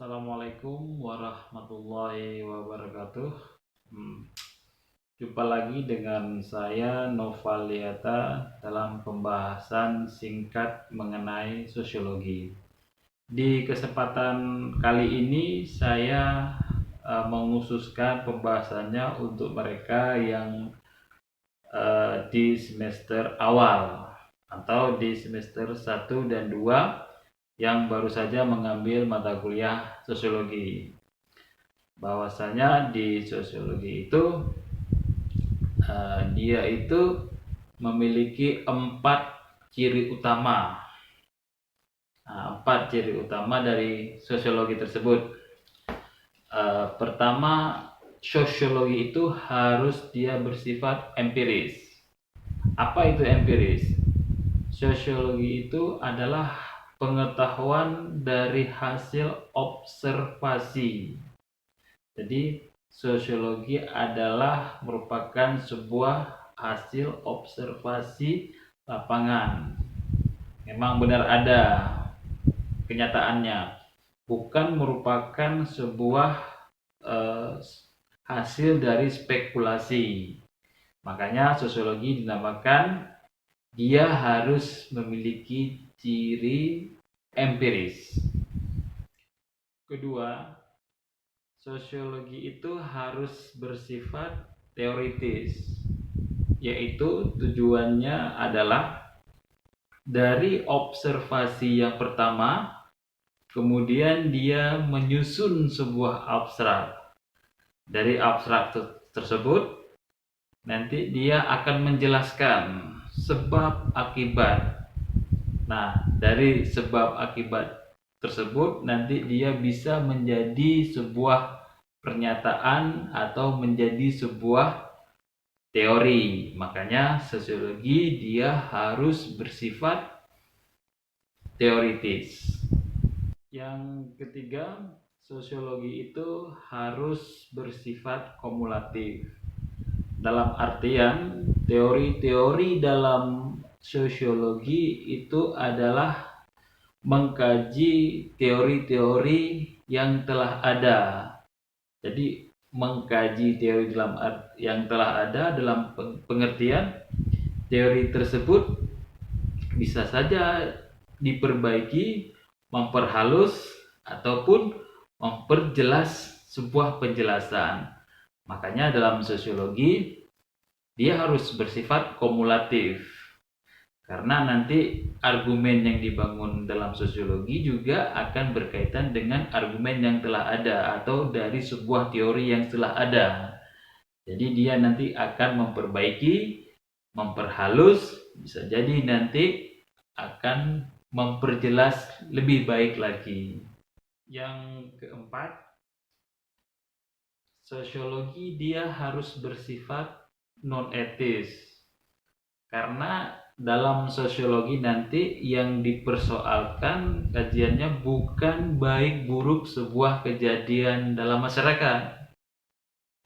Assalamualaikum warahmatullahi wabarakatuh. Hmm, Jumpa lagi dengan saya Novaliata dalam pembahasan singkat mengenai sosiologi. Di kesempatan kali ini saya menghususkan pembahasannya untuk mereka yang di semester awal atau di semester 1 dan 2 yang baru saja mengambil mata kuliah sosiologi. Bahwasanya di sosiologi itu dia itu memiliki 4 ciri utama. Empat ciri utama dari sosiologi tersebut. Pertama, sosiologi itu harus dia bersifat empiris. Apa itu empiris? Sosiologi itu adalah pengetahuan dari hasil observasi. Jadi sosiologi adalah merupakan sebuah hasil observasi lapangan. Memang benar ada kenyataannya, bukan merupakan sebuah hasil dari spekulasi. Makanya sosiologi dinamakan dia harus memiliki ciri empiris. Kedua, sosiologi itu harus bersifat teoritis, yaitu tujuannya adalah dari observasi yang pertama, kemudian dia menyusun sebuah abstrak. Dari abstrak tersebut, nanti dia akan menjelaskan sebab akibat. Nah, dari sebab akibat tersebut nanti dia bisa menjadi sebuah pernyataan atau menjadi sebuah teori. Makanya sosiologi dia harus bersifat teoritis. Yang ketiga, sosiologi itu harus bersifat kumulatif. Dalam artian teori-teori dalam sosiologi itu adalah mengkaji teori-teori yang telah ada. Jadi mengkaji teori yang telah ada dalam pengertian teori tersebut bisa saja diperbaiki, memperhalus ataupun memperjelas sebuah penjelasan. Makanya dalam sosiologi dia harus bersifat kumulatif. Karena nanti argumen yang dibangun dalam sosiologi juga akan berkaitan dengan argumen yang telah ada atau dari sebuah teori yang telah ada. Jadi dia nanti akan memperbaiki, memperhalus, bisa jadi nanti akan memperjelas lebih baik lagi. Yang keempat, sosiologi dia harus bersifat non-etis. Karena dalam sosiologi nanti yang dipersoalkan kajiannya bukan baik buruk sebuah kejadian dalam masyarakat,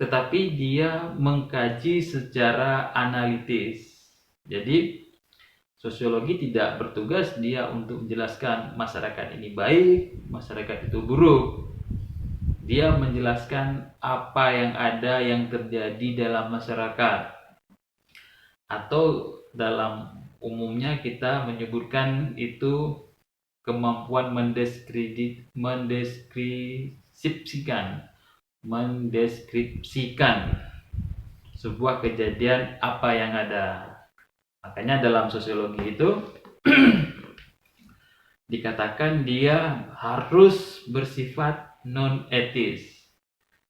tetapi dia mengkaji secara analitis. Jadi sosiologi tidak bertugas dia untuk menjelaskan masyarakat ini baik, masyarakat itu buruk. Dia menjelaskan apa yang ada yang terjadi dalam masyarakat. Atau dalam umumnya kita menyebutkan itu kemampuan mendeskripsikan sebuah kejadian apa yang ada. Makanya dalam sosiologi itu dikatakan dia harus bersifat non-etis.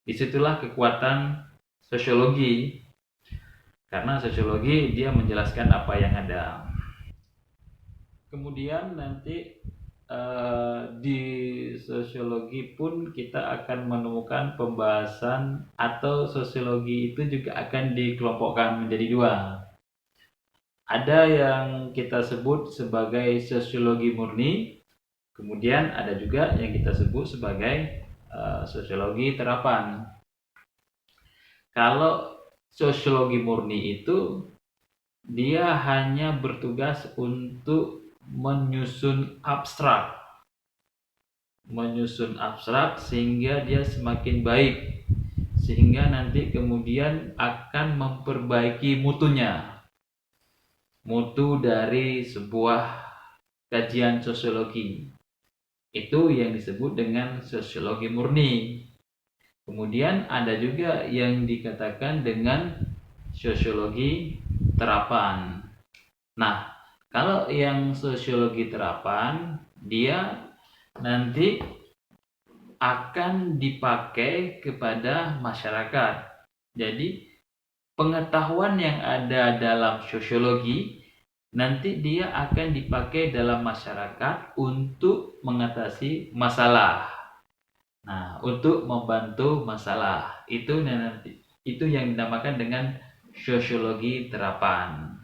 Disitulah kekuatan sosiologi. Karena sosiologi dia menjelaskan apa yang ada. Kemudian nanti di sosiologi pun kita akan menemukan pembahasan atau sosiologi itu juga akan dikelompokkan menjadi dua. Ada yang kita sebut sebagai sosiologi murni, kemudian ada juga yang kita sebut sebagai sosiologi terapan. Kalau sosiologi murni itu dia hanya bertugas untuk menyusun abstrak. menyusun abstrak sehingga dia semakin baik, sehingga nanti kemudian akan memperbaiki mutu dari sebuah kajian sosiologi. Itu yang disebut dengan sosiologi murni. Kemudian ada juga yang dikatakan dengan sosiologi terapan. Nah, kalau yang sosiologi terapan, dia nanti akan dipakai kepada masyarakat. Jadi, pengetahuan yang ada dalam sosiologi nanti dia akan dipakai dalam masyarakat untuk mengatasi masalah. Nah, untuk membantu masalah itu nanti itu yang dinamakan dengan sosiologi terapan.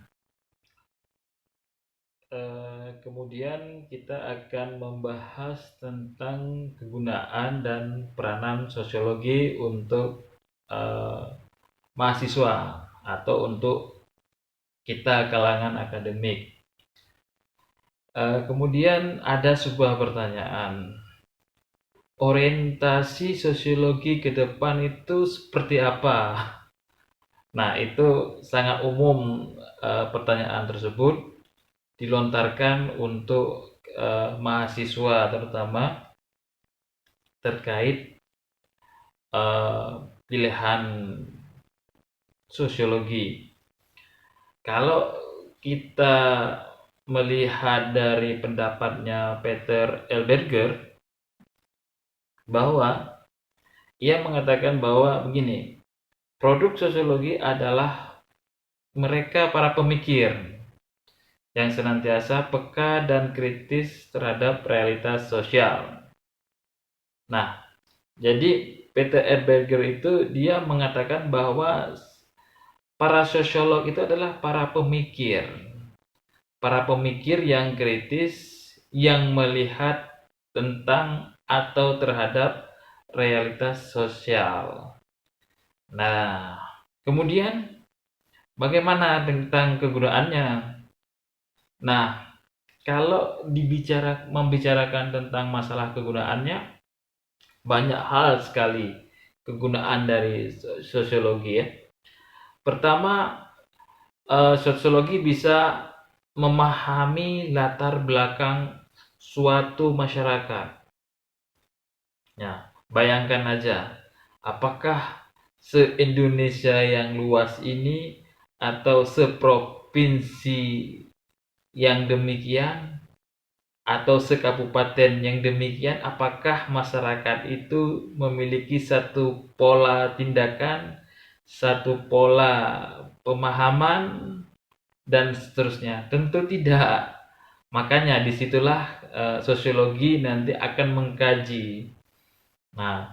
Kemudian kita akan membahas tentang kegunaan dan peranan sosiologi untuk mahasiswa atau untuk kita kalangan akademik. Kemudian ada sebuah pertanyaan, orientasi sosiologi ke depan itu seperti apa? Nah, itu sangat umum, pertanyaan tersebut dilontarkan untuk mahasiswa terutama terkait pilihan sosiologi. Kalau kita melihat dari pendapatnya Peter Elberger, bahwa ia mengatakan bahwa begini, produk sosiologi adalah mereka para pemikir yang senantiasa peka dan kritis terhadap realitas sosial. Nah, jadi Peter Elberger itu dia mengatakan bahwa para sosiolog itu adalah para pemikir yang kritis, yang melihat tentang atau terhadap realitas sosial. Nah, kemudian bagaimana tentang kegunaannya? Nah, kalau membicarakan tentang masalah kegunaannya, banyak hal sekali kegunaan dari sosiologi ya. Pertama, sosiologi bisa memahami latar belakang suatu masyarakat. Ya, bayangkan aja, apakah se-Indonesia yang luas ini atau seprovinsi yang demikian atau sekabupaten yang demikian, apakah masyarakat itu memiliki satu pola tindakan, satu pola pemahaman, dan seterusnya? Tentu tidak. Makanya disitulah sosiologi nanti akan mengkaji. Nah,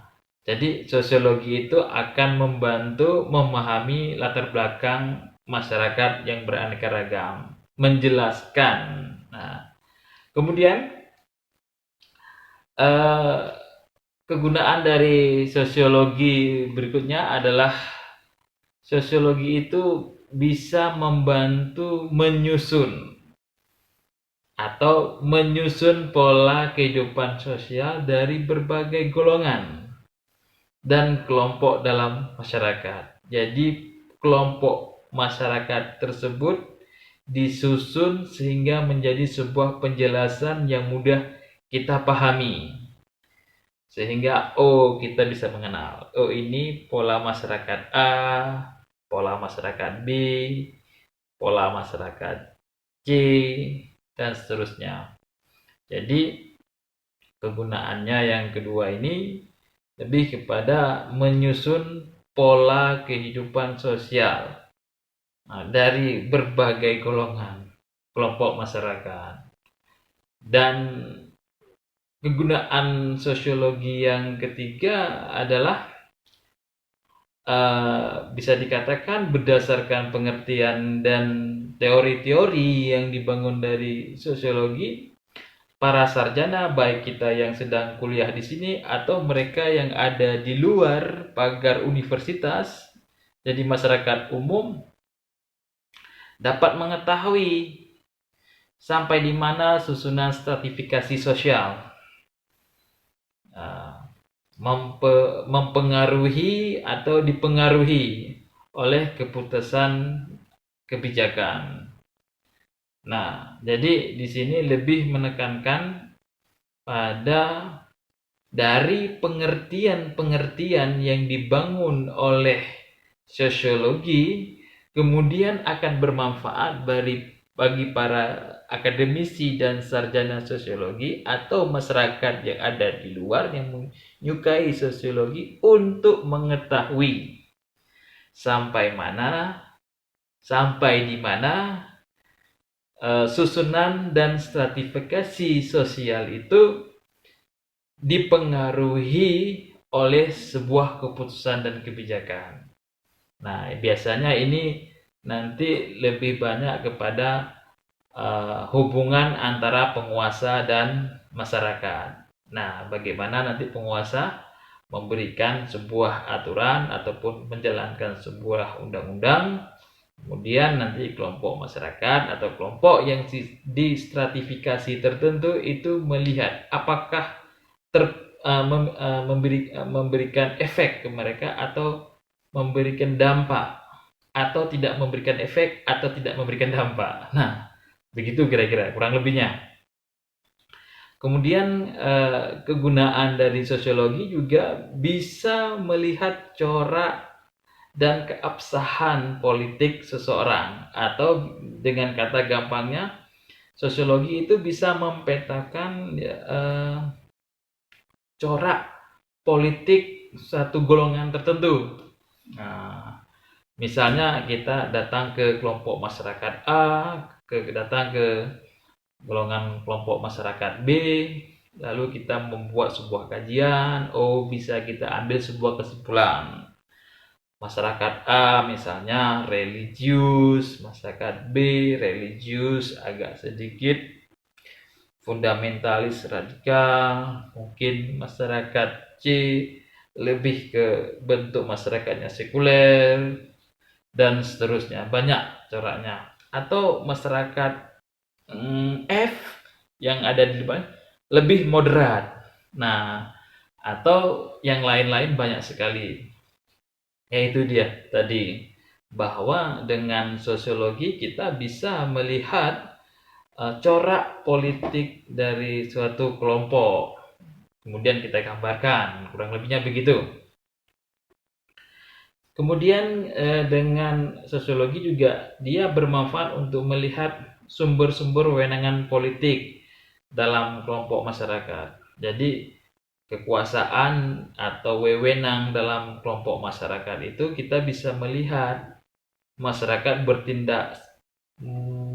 jadi sosiologi itu akan membantu memahami latar belakang masyarakat yang beraneka ragam, menjelaskan. Nah, kemudian kegunaan dari sosiologi berikutnya adalah sosiologi itu bisa membantu menyusun pola kehidupan sosial dari berbagai golongan dan kelompok dalam masyarakat. Jadi kelompok masyarakat tersebut disusun sehingga menjadi sebuah penjelasan yang mudah kita pahami. Sehingga kita bisa mengenal, ini pola masyarakat A, pola masyarakat B, pola masyarakat C, dan seterusnya. Jadi kegunaannya yang kedua ini lebih kepada menyusun pola kehidupan sosial dari berbagai golongan kelompok masyarakat. Dan kegunaan sosiologi yang ketiga adalah bisa dikatakan berdasarkan pengertian dan teori-teori yang dibangun dari sosiologi, para sarjana baik kita yang sedang kuliah di sini atau mereka yang ada di luar pagar universitas, jadi masyarakat umum, dapat mengetahui sampai di mana susunan stratifikasi sosial. mempengaruhi atau dipengaruhi oleh keputusan kebijakan. Nah, jadi di sini lebih menekankan pada dari pengertian-pengertian yang dibangun oleh sosiologi, kemudian akan bermanfaat bagi para akademisi dan sarjana sosiologi atau masyarakat yang ada di luar yang menyukai sosiologi untuk mengetahui sampai di mana susunan dan stratifikasi sosial itu dipengaruhi oleh sebuah keputusan dan kebijakan. Nah, biasanya ini nanti lebih banyak kepada hubungan antara penguasa dan masyarakat. Nah, bagaimana nanti penguasa memberikan sebuah aturan ataupun menjalankan sebuah undang-undang, kemudian nanti kelompok masyarakat atau kelompok yang di stratifikasi tertentu itu melihat apakah memberikan efek ke mereka atau memberikan dampak, atau tidak memberikan efek atau tidak memberikan dampak. Nah, begitu kira-kira kurang lebihnya. Kemudian kegunaan dari sosiologi juga bisa melihat corak dan keabsahan politik seseorang, atau dengan kata gampangnya sosiologi itu bisa mempetakan corak politik satu golongan tertentu. Nah, misalnya kita datang ke kelompok masyarakat A, datang ke golongan kelompok masyarakat B, lalu kita membuat sebuah kajian, bisa kita ambil sebuah kesimpulan. Masyarakat A misalnya religius, masyarakat B religius agak sedikit fundamentalis radikal, mungkin masyarakat C lebih ke bentuk masyarakatnya sekuler, dan seterusnya, banyak coraknya. Atau masyarakat F yang ada di depan lebih moderat. Nah, atau yang lain-lain banyak sekali. Yaitu dia tadi, bahwa dengan sosiologi kita bisa melihat corak politik dari suatu kelompok, kemudian kita gambarkan, kurang lebihnya begitu. Kemudian dengan sosiologi juga dia bermanfaat untuk melihat sumber-sumber wewenang politik dalam kelompok masyarakat. Jadi kekuasaan atau wewenang dalam kelompok masyarakat itu kita bisa melihat masyarakat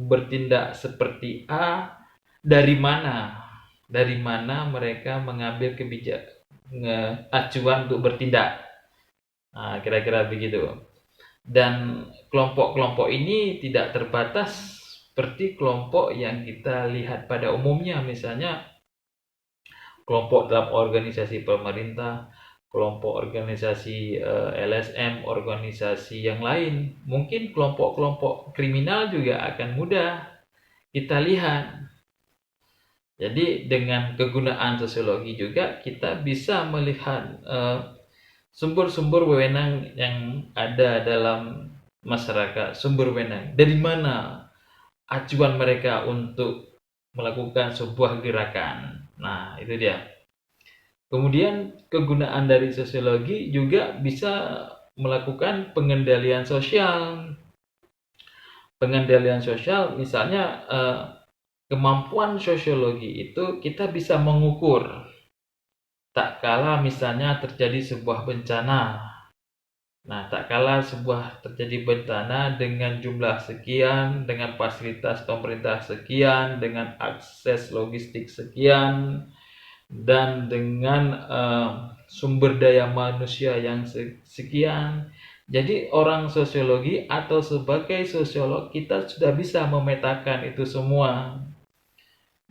bertindak seperti A dari mana mereka mengambil acuan untuk bertindak. Nah, kira-kira begitu. Dan kelompok-kelompok ini tidak terbatas seperti kelompok yang kita lihat pada umumnya, misalnya kelompok dalam organisasi pemerintah, kelompok organisasi LSM, organisasi yang lain. Mungkin kelompok-kelompok kriminal juga akan mudah kita lihat. Jadi dengan kegunaan sosiologi juga kita bisa melihat sumber-sumber wewenang yang ada dalam masyarakat, sumber wewenang. Dari mana acuan mereka untuk melakukan sebuah gerakan. Nah, itu dia. Kemudian kegunaan dari sosiologi juga bisa melakukan pengendalian sosial. Pengendalian sosial misalnya kemampuan sosiologi itu kita bisa mengukur tak kala misalnya terjadi sebuah bencana. Nah, tak kala terjadi bencana dengan jumlah sekian, dengan fasilitas pemerintah sekian, dengan akses logistik sekian, dan dengan sumber daya manusia yang sekian. Jadi orang sosiologi atau sebagai sosiolog kita sudah bisa memetakan itu semua.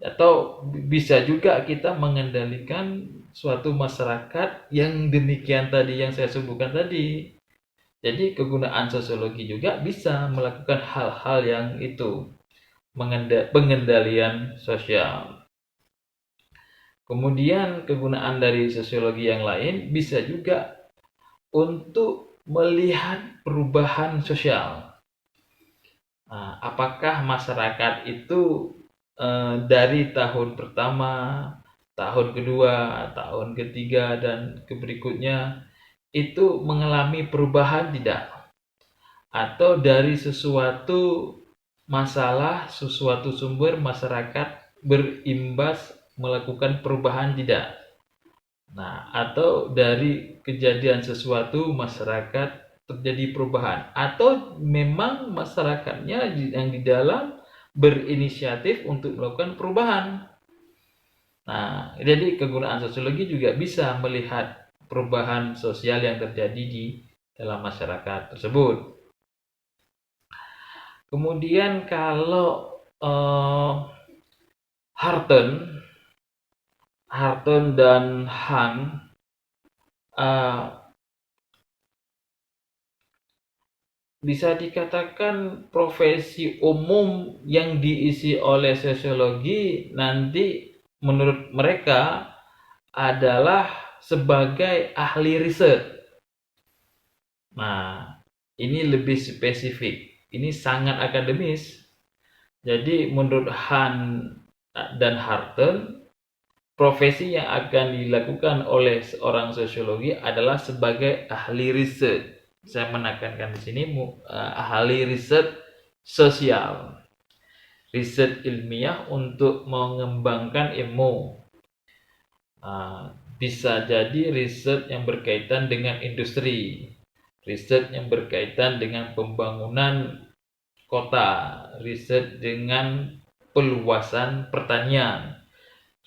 Atau bisa juga kita mengendalikan suatu masyarakat yang demikian tadi yang saya sebutkan tadi. Jadi kegunaan sosiologi juga bisa melakukan hal-hal yang itu, pengendalian sosial. Kemudian kegunaan dari sosiologi yang lain bisa juga untuk melihat perubahan sosial. Nah, apakah masyarakat itu dari tahun pertama, tahun kedua, tahun ketiga, dan berikutnya itu mengalami perubahan tidak? Atau dari sesuatu masalah, sesuatu sumber masyarakat berimbas melakukan perubahan tidak? Nah, atau dari kejadian sesuatu masyarakat terjadi perubahan, atau memang masyarakatnya yang di dalam berinisiatif untuk melakukan perubahan. Nah, jadi kegunaan sosiologi juga bisa melihat perubahan sosial yang terjadi di dalam masyarakat tersebut. Kemudian kalau Harton dan Han bisa dikatakan profesi umum yang diisi oleh sosiologi nanti menurut mereka adalah sebagai ahli riset. Nah, ini lebih spesifik. Ini sangat akademis. Jadi menurut Han dan Harton, profesi yang akan dilakukan oleh seorang sosiologi adalah sebagai ahli riset. Saya menekankan di sini ahli riset sosial, riset ilmiah untuk mengembangkan ilmu. Bisa jadi riset yang berkaitan dengan industri, riset yang berkaitan dengan pembangunan kota, riset dengan peluasan pertanian,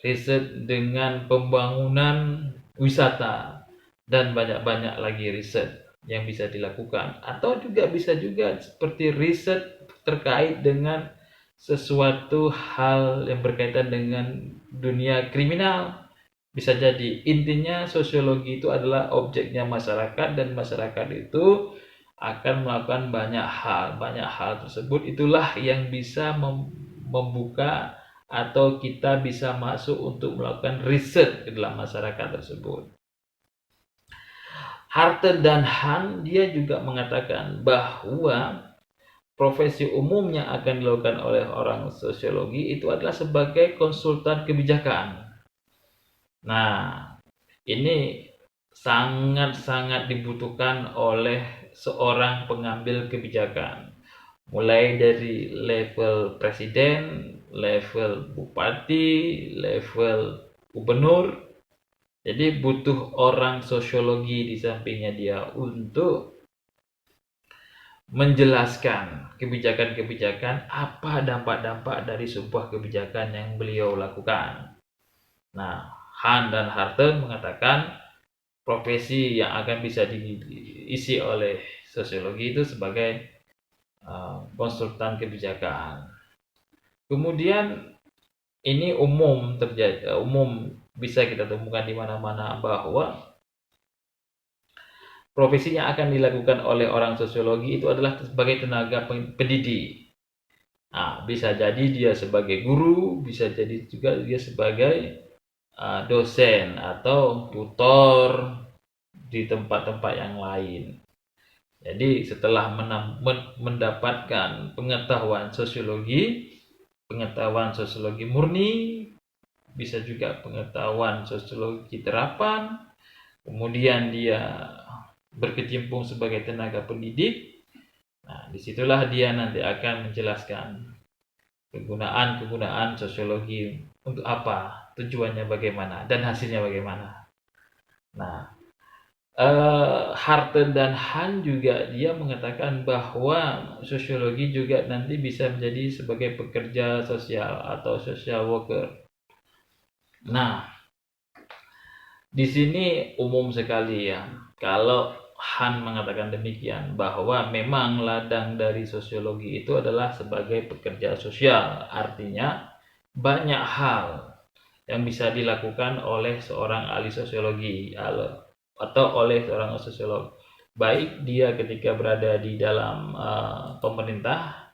riset dengan pembangunan wisata, dan banyak-banyak lagi riset yang bisa dilakukan. Atau juga bisa juga seperti riset terkait dengan sesuatu hal yang berkaitan dengan dunia kriminal. Bisa jadi intinya sosiologi itu adalah objeknya masyarakat, dan masyarakat itu akan melakukan banyak hal tersebut itulah yang bisa membuka atau kita bisa masuk untuk melakukan riset ke dalam masyarakat tersebut. Harton dan Han dia juga mengatakan bahwa profesi umum yang akan dilakukan oleh orang sosiologi itu adalah sebagai konsultan kebijakan. Nah, ini sangat-sangat dibutuhkan oleh seorang pengambil kebijakan. Mulai dari level presiden, level bupati, level gubernur. Jadi butuh orang sosiologi di sampingnya dia untuk menjelaskan kebijakan-kebijakan, apa dampak-dampak dari sebuah kebijakan yang beliau lakukan. Nah, Han dan Harton mengatakan profesi yang akan bisa diisi oleh sosiologi itu sebagai konsultan kebijakan. Kemudian ini umum bisa kita temukan di mana-mana bahwa profesi yang akan dilakukan oleh orang sosiologi itu adalah sebagai tenaga pendidik. Nah, bisa jadi dia sebagai guru, bisa jadi juga dia sebagai dosen atau tutor di tempat-tempat yang lain. Jadi setelah mendapatkan pengetahuan sosiologi murni, bisa juga pengetahuan sosiologi terapan, kemudian dia berkecimpung sebagai tenaga pendidik. Nah, disitulah dia nanti akan menjelaskan kegunaan sosiologi untuk apa, tujuannya bagaimana, dan hasilnya bagaimana. Nah, Harton dan Han juga dia mengatakan bahwa sosiologi juga nanti bisa menjadi sebagai pekerja sosial atau social worker. Nah, di sini umum sekali ya. Kalau Han mengatakan demikian bahwa memang ladang dari sosiologi itu adalah sebagai pekerja sosial, artinya banyak hal yang bisa dilakukan oleh seorang ahli sosiologi atau oleh seorang sosiolog, baik dia ketika berada di dalam pemerintah,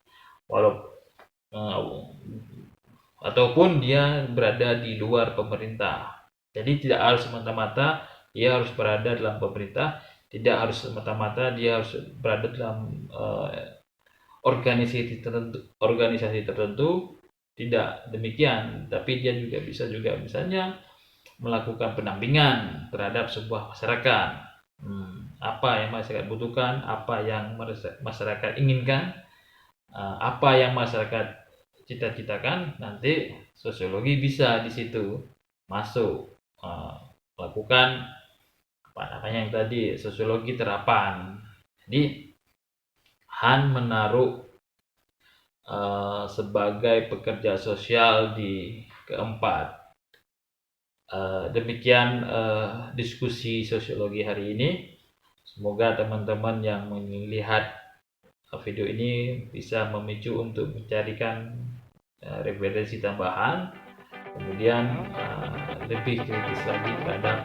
ataupun dia berada di luar pemerintah. Jadi tidak harus semata-mata dia harus berada dalam pemerintah, tidak harus semata-mata dia harus berada dalam organisasi tertentu, tidak demikian. Tapi dia juga bisa juga misalnya melakukan pendampingan terhadap sebuah masyarakat. Apa yang masyarakat butuhkan, apa yang masyarakat inginkan, apa yang masyarakat cita-citakan, nanti sosiologi bisa di situ masuk melakukan apa namanya yang tadi sosiologi terapan. Jadi Han menaruh sebagai pekerja sosial di keempat. Demikian diskusi sosiologi hari ini. Semoga teman-teman yang melihat video ini bisa memicu untuk mencarikan referensi tambahan, kemudian lebih kritis lagi terhadap